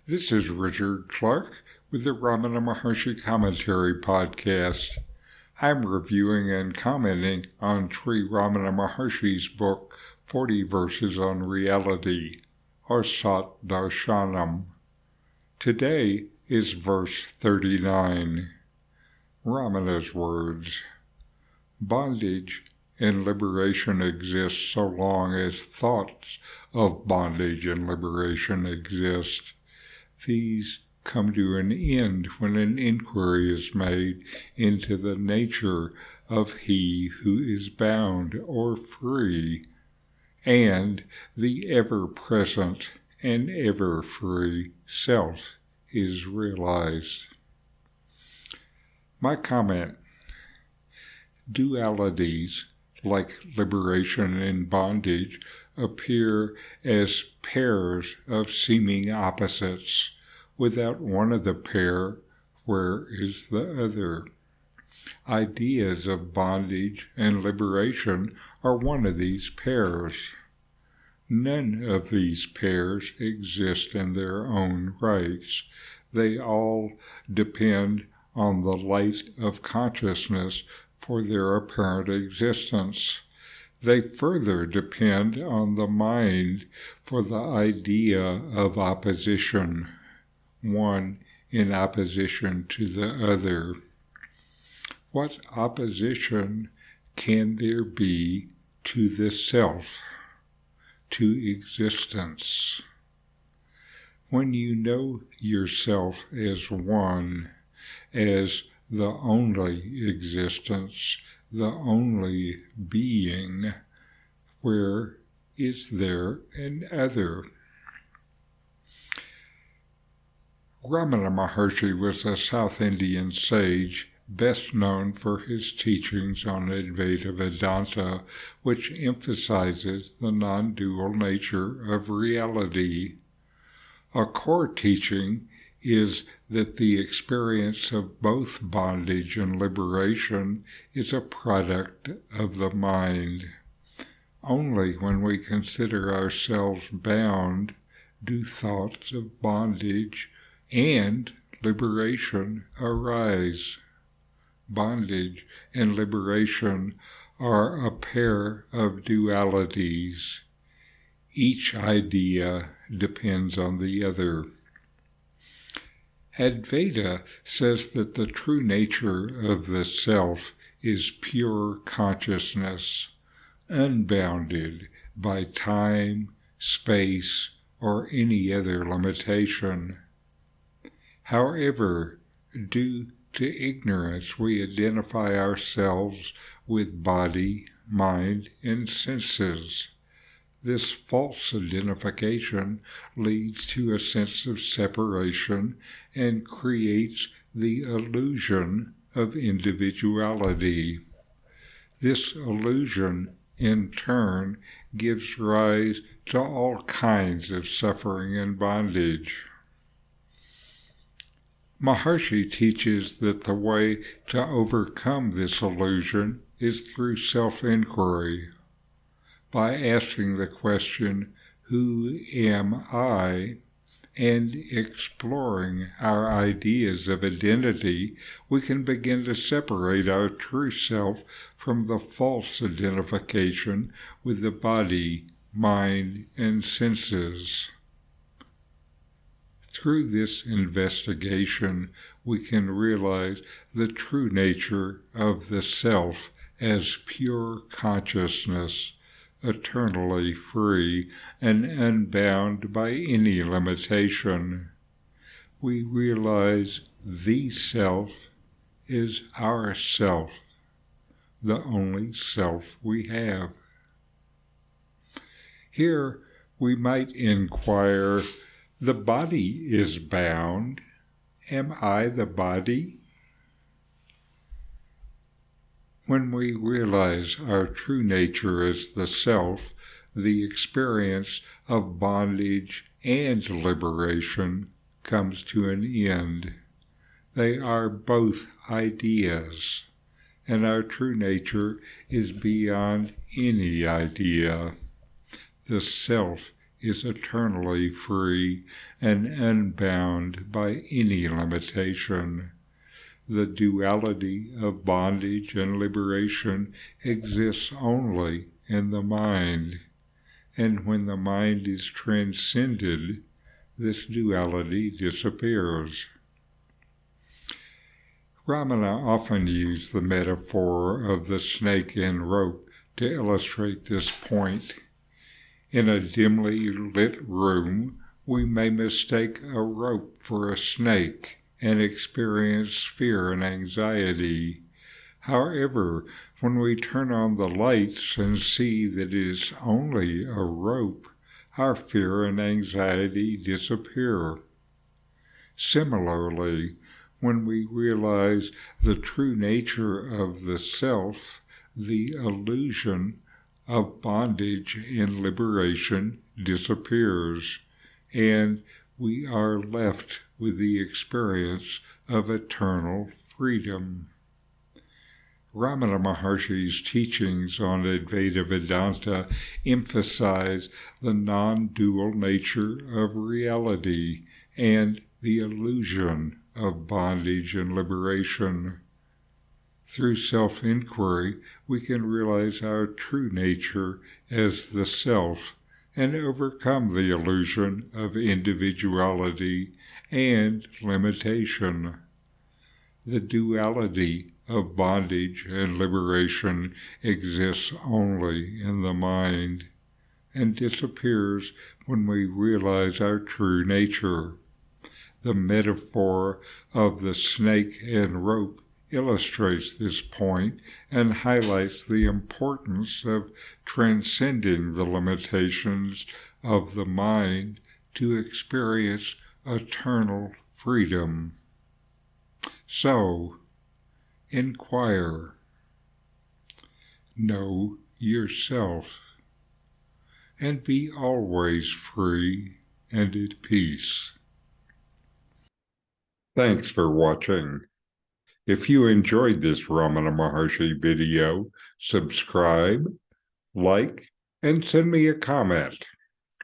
This is Richard Clarke with the Ramana Maharshi Commentary Podcast. I'm reviewing and commenting on Sri Ramana Maharshi's book, 40 Verses on Reality, or Sat Darshanam. Today is verse 39. Ramana's words: Bondage and liberation exist so long as thoughts of bondage and liberation exist. These come to an end when an inquiry is made into the nature of he who is bound or free, and the ever-present and ever-free self is realized. My comment: dualities like liberation and bondage appear as pairs of seeming opposites. Without one of the pair, where is the other? Ideas of bondage and liberation are one of these pairs. None of these pairs exist in their own rights. They all depend on the light of consciousness for their apparent existence. They further depend on the mind for the idea of opposition, one in opposition to the other. What opposition can there be to the self, to existence? When you know yourself as one, as the only existence, the only being, where is there an other? Ramana Maharshi was a South Indian sage, best known for his teachings on Advaita Vedanta, which emphasizes the non-dual nature of reality. A core teaching is that the experience of both bondage and liberation is a product of the mind. Only when we consider ourselves bound do thoughts of bondage and liberation arise. Bondage and liberation are a pair of dualities. Each idea depends on the other. Advaita says that the true nature of the self is pure consciousness, unbounded by time, space, or any other limitation. However, due to ignorance, we identify ourselves with body, mind, and senses. This false identification leads to a sense of separation and creates the illusion of individuality. This illusion, in turn, gives rise to all kinds of suffering and bondage. Maharshi teaches that the way to overcome this illusion is through self-inquiry. By asking the question, who am I, and exploring our ideas of identity, we can begin to separate our true self from the false identification with the body, mind, and senses. Through this investigation, we can realize the true nature of the self as pure consciousness, eternally free and unbound by any limitation. We realize the self is our self, the only self we have. Here we might inquire, the body is bound. Am I the body? When we realize our true nature as the self, the experience of bondage and liberation comes to an end. They are both ideas, and our true nature is beyond any idea. The self is eternally free and unbound by any limitation. The duality of bondage and liberation exists only in the mind, and when the mind is transcended, this duality disappears. Ramana often used the metaphor of the snake and rope to illustrate this point. In a dimly lit room, we may mistake a rope for a snake and experience fear and anxiety. However, when we turn on the lights and see that it is only a rope, our fear and anxiety disappear. Similarly, when we realize the true nature of the self, the illusion of bondage and liberation disappears, and we are left with the experience of eternal freedom. Ramana Maharshi's teachings on Advaita Vedanta emphasize the non-dual nature of reality and the illusion of bondage and liberation. Through self-inquiry, we can realize our true nature as the self and overcome the illusion of individuality and limitation. The duality of bondage and liberation exists only in the mind and disappears when we realize our true nature. The metaphor of the snake and rope illustrates this point and highlights the importance of transcending the limitations of the mind to experience eternal freedom. So, inquire, know yourself, and be always free and at peace. Thanks for watching. If you enjoyed this Ramana Maharshi video, subscribe, like, and send me a comment.